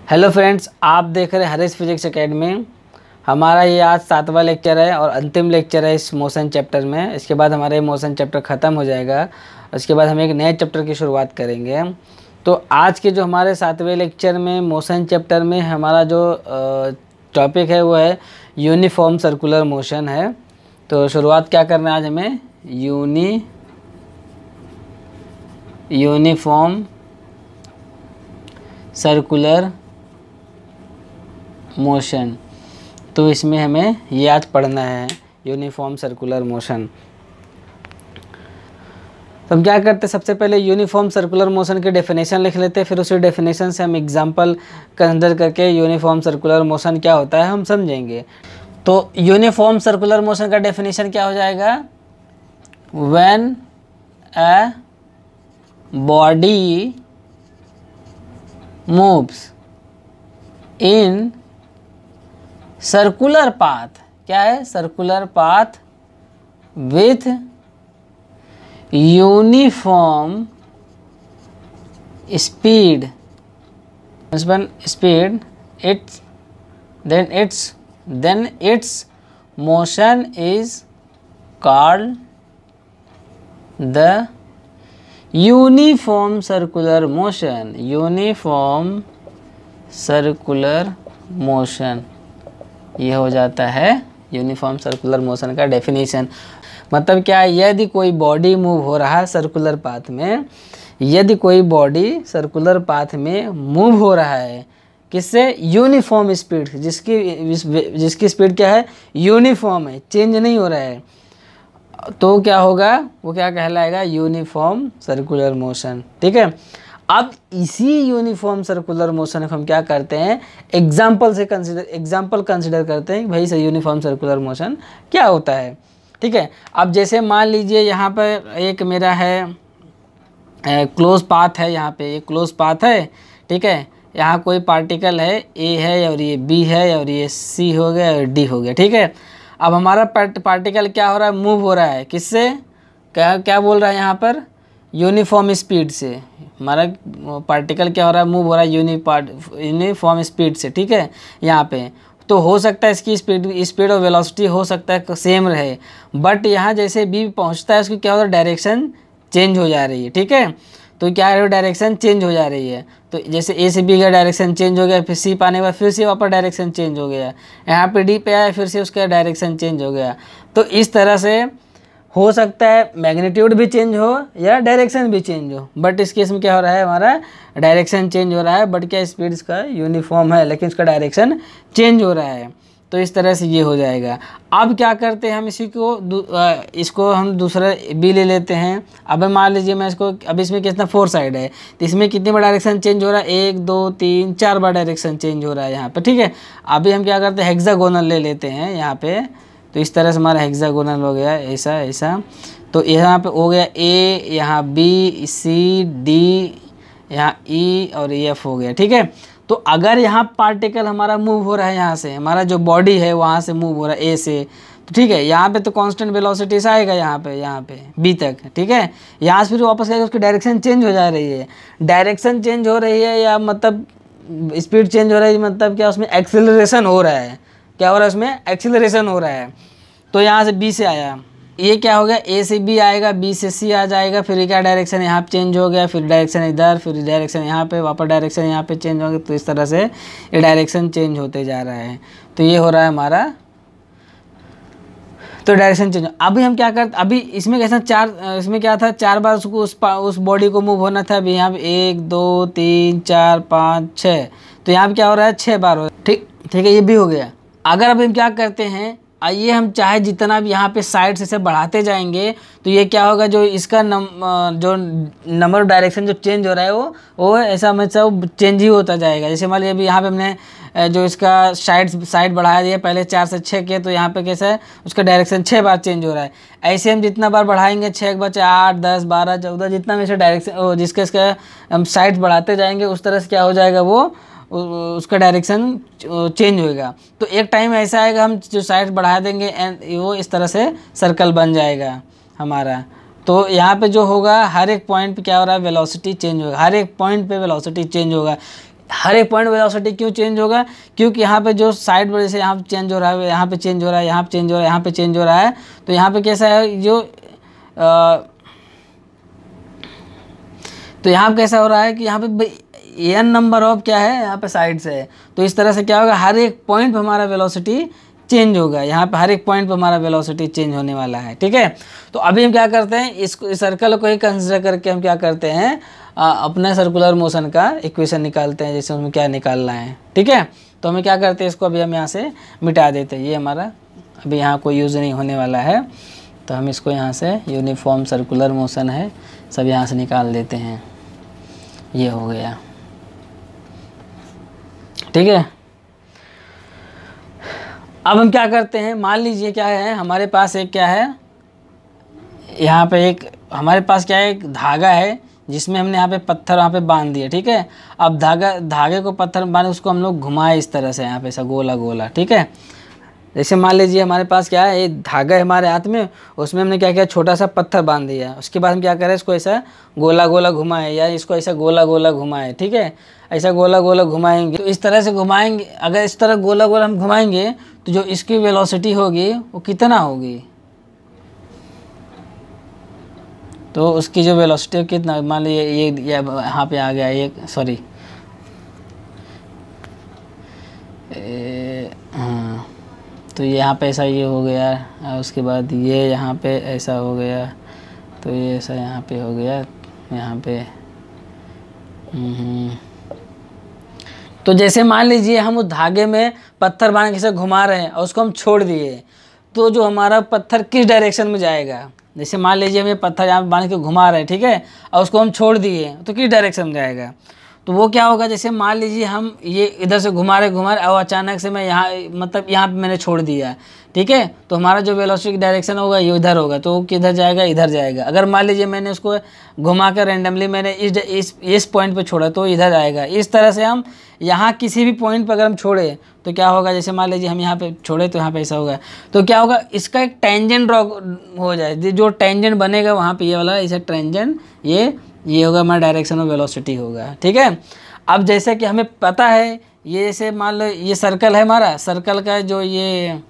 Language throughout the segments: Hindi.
हेलो फ्रेंड्स, आप देख रहे हैं हरीश फिजिक्स एकेडमी। हमारा ये आज 7वां लेक्चर है और अंतिम लेक्चर है इस मोशन चैप्टर में। इसके बाद हमारा ये मोशन चैप्टर ख़त्म हो जाएगा। उसके बाद हम एक नए चैप्टर की शुरुआत करेंगे। तो आज के जो हमारे 7वें लेक्चर में मोशन चैप्टर में हमारा जो टॉपिक है वो है यूनिफॉर्म सर्कुलर मोशन है। तो शुरुआत क्या करना है आज हमें, यूनिफॉर्म सर्कुलर मोशन। तो इसमें हमें ये आज पढ़ना है यूनिफॉर्म सर्कुलर मोशन। तो हम क्या करते हैं, सबसे पहले यूनिफॉर्म सर्कुलर मोशन की डेफिनेशन लिख लेते हैं, फिर उसी डेफिनेशन से हम एग्जांपल कंसिडर करके यूनिफॉर्म सर्कुलर मोशन क्या होता है हम समझेंगे। तो यूनिफॉर्म सर्कुलर मोशन का डेफिनेशन क्या हो जाएगा, when a body moves in circular path, क्या है circular path with uniform speed, then its motion is called the uniform circular motion. Uniform circular motion ये हो जाता है यूनिफॉर्म सर्कुलर मोशन का डेफिनेशन। मतलब क्या है, यदि कोई बॉडी मूव हो रहा है सर्कुलर पाथ में, यदि कोई बॉडी सर्कुलर पाथ में मूव हो रहा है किससे, यूनिफॉर्म स्पीड, जिसकी स्पीड क्या है, यूनिफॉर्म है, चेंज नहीं हो रहा है, तो क्या होगा, वो क्या कहलाएगा, यूनिफॉर्म सर्कुलर मोशन। ठीक है। अब इसी यूनिफॉर्म सर्कुलर मोशन को हम क्या करते हैं, एग्जाम्पल कंसिडर करते हैं भाई से यूनिफॉर्म सर्कुलर मोशन क्या होता है। ठीक है। अब जैसे मान लीजिए यहाँ पर एक मेरा है क्लोज पाथ है, यहाँ पे एक क्लोज पाथ है। ठीक है। यहाँ कोई पार्टिकल है, ए है और ये बी है और ये सी हो गया और डी हो गया। ठीक है। अब हमारा पार्टिकल क्या हो रहा है, मूव हो रहा है किससे, क्या बोल रहा है यहाँ पर, यूनिफॉर्म स्पीड से। हमारा पार्टिकल क्या हो रहा है, मूव हो रहा है यूनिफॉर्म स्पीड से। ठीक है। यहाँ पे तो हो सकता है इसकी स्पीड और वेलोसिटी हो सकता है सेम रहे, बट यहाँ जैसे बी पहुँचता है उसकी क्या हो रहा है, डायरेक्शन चेंज हो जा रही है। ठीक है। तो क्या है, डायरेक्शन चेंज हो जा रही है। तो जैसे ए से बी का डायरेक्शन चेंज हो गया, फिर सी पाने के बाद फिर से वापस डायरेक्शन चेंज हो गया, यहाँ पे डी पे आया फिर से उसका डायरेक्शन चेंज हो गया। तो इस तरह से हो सकता है मैग्नीट्यूड भी चेंज हो या डायरेक्शन भी चेंज हो, बट इस केस में क्या हो रहा है, हमारा डायरेक्शन चेंज हो रहा है, बट क्या स्पीड इसका यूनिफॉर्म है लेकिन इसका डायरेक्शन चेंज हो रहा है। तो इस तरह से ये हो जाएगा। अब क्या करते हैं हम इसको हम दूसरा बी ले लेते हैं। अब मान लीजिए मैं इसको, अब इसमें कितना 4 साइड है, तो इसमें कितनी बार डायरेक्शन चेंज हो रहा है, 1 2 3 4 बार डायरेक्शन चेंज हो रहा है यहाँ पे। ठीक है। अभी हम क्या करते हैं, हेक्सागोनल ले लेते हैं यहाँ पे। तो इस तरह से हमारा हेक्सागोनल हो गया, ऐसा। तो यहाँ पे हो गया ए, यहाँ बी, सी, डी, यहाँ ई और एफ हो गया। ठीक है। तो अगर यहाँ पार्टिकल हमारा मूव हो रहा है, यहाँ से हमारा जो बॉडी है वहाँ से मूव हो रहा है ए से, तो ठीक है, यहाँ पे तो कांस्टेंट वेलोसिटी से आएगा यहाँ पे बी तक। ठीक है। यहाँ से फिर वापस आएगा, उसकी डायरेक्शन चेंज हो जा रही है। डायरेक्शन चेंज हो रही है या मतलब स्पीड चेंज हो रही है, मतलब क्या उसमें एक्सेलरेशन हो रहा है, क्या हो रहा है उसमें एक्सेलरेशन हो रहा है। तो यहाँ से बी से आया, ये क्या हो गया, ए से बी आएगा, बी से सी आ जाएगा, फिर क्या डायरेक्शन यहाँ पे चेंज हो गया, फिर डायरेक्शन इधर, फिर डायरेक्शन यहाँ पे, वापस डायरेक्शन यहाँ पे चेंज हो गया। तो इस तरह से ये डायरेक्शन चेंज होते जा रहा है। तो ये हो रहा है हमारा, तो डायरेक्शन चेंज। अभी हम क्या करते, अभी इसमें कैसा इसमें क्या था, 4 बार उसको उस बॉडी को मूव होना था। अभी यहाँ पे 1 2 3 4 5 6, तो यहाँ पे क्या हो रहा है, 6 बार हो रहा है। ठीक है, ये भी हो गया। अगर अभी हम क्या करते हैं, आइए हम चाहे जितना भी यहाँ पे साइड से बढ़ाते जाएंगे, तो ये क्या होगा, जो इसका जो नंबर ऑफ डायरेक्शन जो चेंज हो रहा है वो ऐसा मतलब चेंज ही होता जाएगा। जैसे मान लीजिए अभी यहाँ पे हमने जो इसका साइड बढ़ाया दिया, पहले 4 से 6 किया, तो यहाँ पे कैसा है, उसका डायरेक्शन 6 बार चेंज हो रहा है। ऐसे हम जितना बार बढ़ाएंगे, 6 के बाद 8 10 12 14, जितना में से डायरेक्शन जिसका इसका हम साइड बढ़ाते जाएंगे, उस तरह से क्या हो जाएगा, वो उसका डायरेक्शन चेंज होएगा। तो एक टाइम ऐसा आएगा हम जो साइड बढ़ा देंगे एंड वो इस तरह से सर्कल बन जाएगा हमारा। तो यहाँ पे जो होगा हर एक पॉइंट पे क्या हो रहा है, वेलोसिटी चेंज होगा, हर एक पॉइंट पे वेलोसिटी चेंज होगा। हर एक पॉइंट वेलोसिटी क्यों चेंज होगा, क्योंकि यहाँ पे जो साइड वजह से यहाँ पे चेंज हो रहा है, यहाँ पे चेंज हो रहा है, यहाँ पे चेंज हो रहा है, यहाँ पे चेंज हो रहा है। तो यहाँ पे कैसा है जो तो यहाँ पे कैसा हो रहा है कि यहाँ पे n नंबर ऑफ क्या है यहाँ पे साइड्स है। तो इस तरह से क्या होगा, हर एक पॉइंट पर हमारा वेलोसिटी चेंज होगा। यहाँ पे हर एक पॉइंट पर हमारा वेलोसिटी चेंज होने वाला है, ठीक है। तो अभी हम क्या करते हैं, इसको इस सर्कल को ही कंसिडर करके हम क्या करते हैं, अपने सर्कुलर मोशन का इक्वेशन निकालते हैं, जैसे उसमें क्या निकालना है, ठीक है। तो हमें क्या करते हैं, इसको अभी हम यहाँ से मिटा देते हैं। ये हमारा अभी यहाँ कोई यूज़ नहीं होने वाला है, तो हम इसको यहाँ से यूनिफॉर्म सर्कुलर मोशन है सब यहाँ से निकाल देते हैं। ये हो गया, ठीक है। अब हम क्या करते हैं, मान लीजिए क्या है, हमारे पास एक क्या है, यहाँ पे एक हमारे पास क्या है, एक धागा है जिसमें हमने यहाँ पे पत्थर वहाँ पे बांध दिया, ठीक है। अब धागे को पत्थर में बांध उसको हम लोग घुमाए इस तरह से यहाँ पे ऐसा गोला गोला, ठीक है। जैसे मान लीजिए हमारे पास क्या है, एक धागा है हमारे हाथ में, उसमें हमने क्या किया, छोटा सा पत्थर बांध दिया। उसके बाद हम क्या करें, इसको ऐसा गोला गोला घुमाएं या इसको ऐसा गोला गोला घुमाएं, ठीक है। ऐसा गोला गोला घुमाएंगे तो इस तरह से घुमाएंगे, अगर इस तरह गोला गोला हम घुमाएंगे तो जो इसकी वेलोसिटी होगी वो कितना होगी, तो उसकी जो वेलोसिटी कितना, मान लीजिए ये यहाँ पे आ गया, ये सॉरी हाँ, तो यहाँ पे ऐसा ये हो गया, उसके बाद ये यहाँ पे ऐसा हो गया, तो ये ऐसा यहाँ पे हो गया, यहाँ पे तो जैसे मान लीजिए हम उस धागे में पत्थर बांध के से घुमा रहे हैं और उसको हम छोड़ दिए, तो जो हमारा पत्थर किस डायरेक्शन में जाएगा, जैसे मान लीजिए हम ये पत्थर यहाँ बांध के घुमा रहे हैं, ठीक है, और उसको हम छोड़ दिए तो किस डायरेक्शन में जाएगा, तो वो क्या होगा, जैसे मान लीजिए हम ये इधर से घुमा रहे और अचानक से मैं यहाँ मतलब यहाँ पे मैंने छोड़ दिया, ठीक है, तो हमारा जो वेलोसिटी डायरेक्शन होगा ये इधर होगा, तो वो किधर जाएगा, इधर जाएगा। अगर मान लीजिए मैंने उसको घुमा कर रेंडमली मैंने इस पॉइंट पे छोड़ा तो इधर आएगा। इस तरह से हम यहाँ किसी भी पॉइंट पर अगर हम छोड़े तो क्या होगा, जैसे मान लीजिए हम यहाँ पे छोड़े तो यहाँ पे ऐसा होगा, तो क्या होगा, इसका एक टेंजेंट ड्रॉ हो जाए, जो टेंजेंट बनेगा वहाँ पे ये वाला ऐसा टेंजेंट ये होगा हमारा डायरेक्शन ऑफ वेलोसिटी होगा, ठीक है। अब जैसे कि हमें पता है, ये जैसे मान लो ये सर्कल है हमारा, सर्कल का जो ये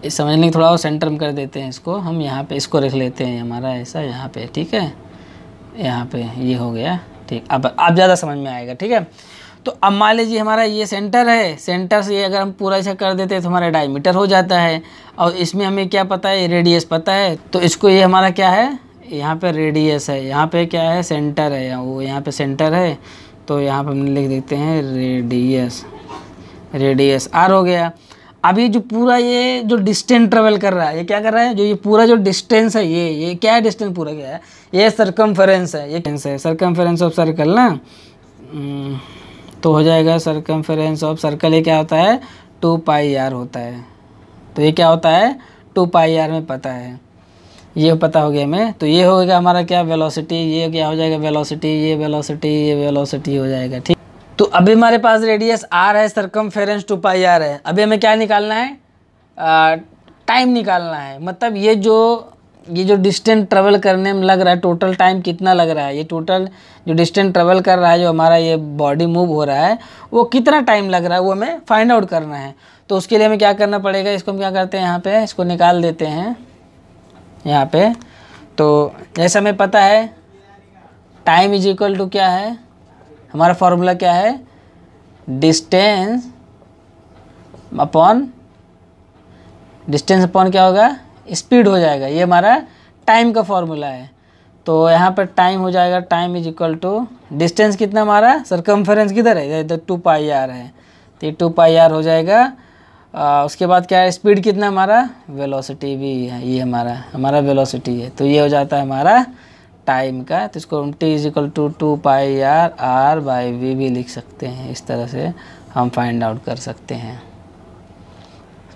समझने की थोड़ा और सेंटर में कर देते हैं इसको, हम यहाँ पे इसको रख लेते हैं हमारा ऐसा यहाँ पे, ठीक है, यहाँ पे ये हो गया, ठीक। अब ज़्यादा समझ में आएगा, ठीक है। तो अब मान लीजिए हमारा ये सेंटर है, सेंटर से ये अगर हम पूरा ऐसा कर देते हैं तो हमारा डायमीटर हो जाता है, और इसमें हमें क्या पता है, रेडियस पता है, तो इसको ये हमारा क्या है, यहाँ पे रेडियस है, यहाँ पे क्या है, सेंटर है, वो यहाँ पे सेंटर है, तो यहाँ पे हम लिख देते हैं रेडियस आर हो गया। अब ये जो पूरा ये जो डिस्टेंस ट्रेवल कर रहा है, ये क्या कर रहा है, जो ये पूरा जो डिस्टेंस है, ये क्या है, डिस्टेंस पूरा क्या है, ये सर्कमफेरेंस है, ये सर्कमफेरेंस ऑफ सर्कल ना, तो हो जाएगा सर्कमफेरेंस ऑफ सर्कल, ये क्या होता है, 2 पाई आर होता है। तो ये क्या होता है, 2 पाई आर में पता है, ये पता हो गया हमें। तो ये हो गया हमारा क्या, वेलोसिटी, ये क्या हो जाएगा, वेलोसिटी, ये वेलोसिटी हो जाएगा, ठीक। तो अभी हमारे पास रेडियस आर है, सर्कमफेरेंस 2 पाई आर है। अभी हमें क्या निकालना है, टाइम निकालना है, मतलब ये जो डिस्टेंस ट्रेवल करने में लग रहा है, टोटल टाइम कितना लग रहा है, ये टोटल जो डिस्टेंस ट्रेवल कर रहा है, जो हमारा ये बॉडी मूव हो रहा है, वो कितना टाइम लग रहा है, वो हमें फाइंड आउट करना है। तो उसके लिए हमें क्या करना पड़ेगा, इसको हम क्या करते हैं, यहाँ पे इसको निकाल देते हैं यहाँ पे। तो जैसा हमें पता है टाइम इज इक्वल टू क्या है, हमारा फॉर्मूला क्या है, डिस्टेंस अपॉन क्या होगा, स्पीड हो जाएगा, ये हमारा टाइम का फॉर्मूला है। तो यहाँ पर टाइम हो जाएगा, time is equal to distance कितना हमारा, सर्कमफेरेंस किधर है, इधर 2 पाई आर है, तो ये 2 पाई आर हो जाएगा। उसके बाद क्या है, स्पीड कितना हमारा, वेलोसिटी भी है, ये हमारा वेलोसिटी है, तो ये हो जाता है हमारा टाइम का। तो इसको हम T is equal to 2 pi R by V भी लिख सकते हैं, इस तरह से हम फाइंड आउट कर सकते हैं।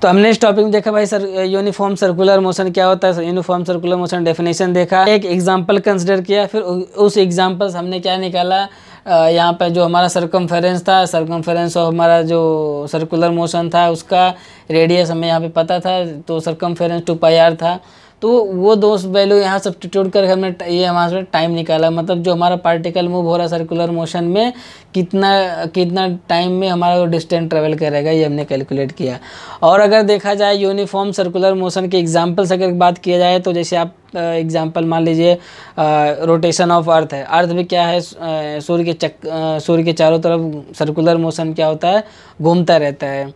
तो हमने इस टॉपिक में देखा भाई यूनिफॉर्म सर्कुलर मोशन क्या होता है, यूनिफॉर्म सर्कुलर मोशन डेफिनेशन देखा, एक एग्जांपल कंसिडर किया, फिर उस एग्जांपल से हमने क्या निकाला, यहाँ पे जो हमारा सर्कमफेरेंस था, सर्कमफेरेंस ऑफ हमारा जो सर्कुलर मोशन था उसका रेडियस हमें यहाँ पे पता था, तो सर्कमफेरेंस 2 पाई आर था। तो वो दो वैल्यू यहाँ सब्स्टिट्यूट करके हमने ये हमारे पास टाइम निकाला, मतलब जो हमारा पार्टिकल मूव हो रहा है सर्कुलर मोशन में कितना टाइम में हमारा डिस्टेंस ट्रेवल करेगा, ये हमने कैलकुलेट किया। और अगर देखा जाए यूनिफॉर्म सर्कुलर मोशन के एग्जाम्पल से अगर बात किया जाए तो जैसे आप एग्जाम्पल मान लीजिए रोटेशन ऑफ अर्थ है। अर्थ भी क्या है, सूर्य के चारों तरफ सर्कुलर मोशन क्या होता है, घूमता रहता है।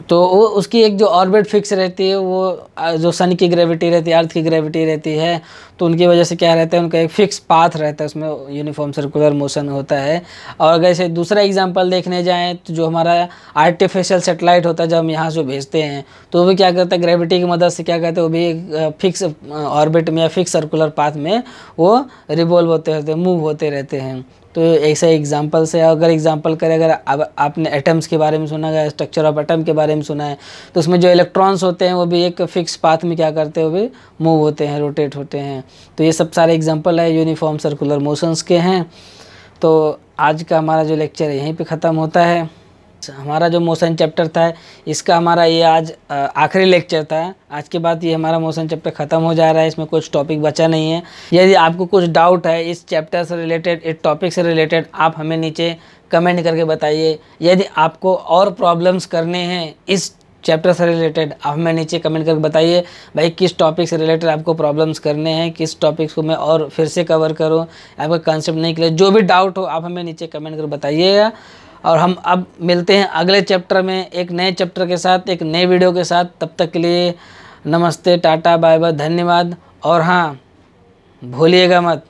तो वो उसकी एक जो ऑर्बिट फिक्स रहती है, वो जो सन की ग्रेविटी रहती है, अर्थ की ग्रेविटी रहती है, तो उनकी वजह से क्या रहता है, उनका एक फिक्स पाथ रहता है, उसमें यूनिफॉर्म सर्कुलर मोशन होता है। और अगर इसे दूसरा एग्जांपल देखने जाएं तो जो हमारा आर्टिफिशियल सैटेलाइट होता है, जब हम यहाँ से भेजते हैं तो वो भी क्या करता है, ग्रेविटी की मदद से क्या कहते हैं, वो भी एक फिक्स ऑर्बिट में या फिक्स सर्कुलर पाथ में वो रिवॉल्व होते रहते हैं, मूव होते रहते हैं। तो ऐसा एग्जांपल से अगर एग्जांपल करें, अगर आपने एटम्स के बारे में सुना है, स्ट्रक्चर ऑफ एटम के बारे में सुना है, तो उसमें जो इलेक्ट्रॉन्स होते हैं वो भी एक फिक्स पाथ में क्या करते हैं, वो भी मूव होते हैं, रोटेट होते हैं। तो ये सब सारे एग्जांपल है यूनिफॉर्म सर्कुलर मोशंस के हैं। तो आज का हमारा जो लेक्चर है यहीं पे ख़त्म होता है। हमारा जो मोशन चैप्टर था इसका हमारा ये आज आखिरी लेक्चर था। आज के बाद ये हमारा मोशन चैप्टर ख़त्म हो जा रहा है, इसमें कुछ टॉपिक बचा नहीं है। यदि आपको कुछ डाउट है इस चैप्टर से रिलेटेड, इस टॉपिक से रिलेटेड, आप हमें नीचे कमेंट करके बताइए। यदि आपको और प्रॉब्लम्स करने हैं इस चैप्टर से रिलेटेड, आप हमें नीचे कमेंट करके बताइए भाई किस टॉपिक से रिलेटेड आपको प्रॉब्लम्स करने हैं, किस टॉपिक्स को मैं और फिर से कवर करूं, आपका कंसेप्ट नहीं क्लियर, जो भी डाउट हो आप हमें नीचे कमेंट कर बताइएगा। और हम अब मिलते हैं अगले चैप्टर में एक नए चैप्टर के साथ, एक नए वीडियो के साथ। तब तक के लिए नमस्ते, टाटा, बाय बाय, धन्यवाद। और हाँ, भूलिएगा मत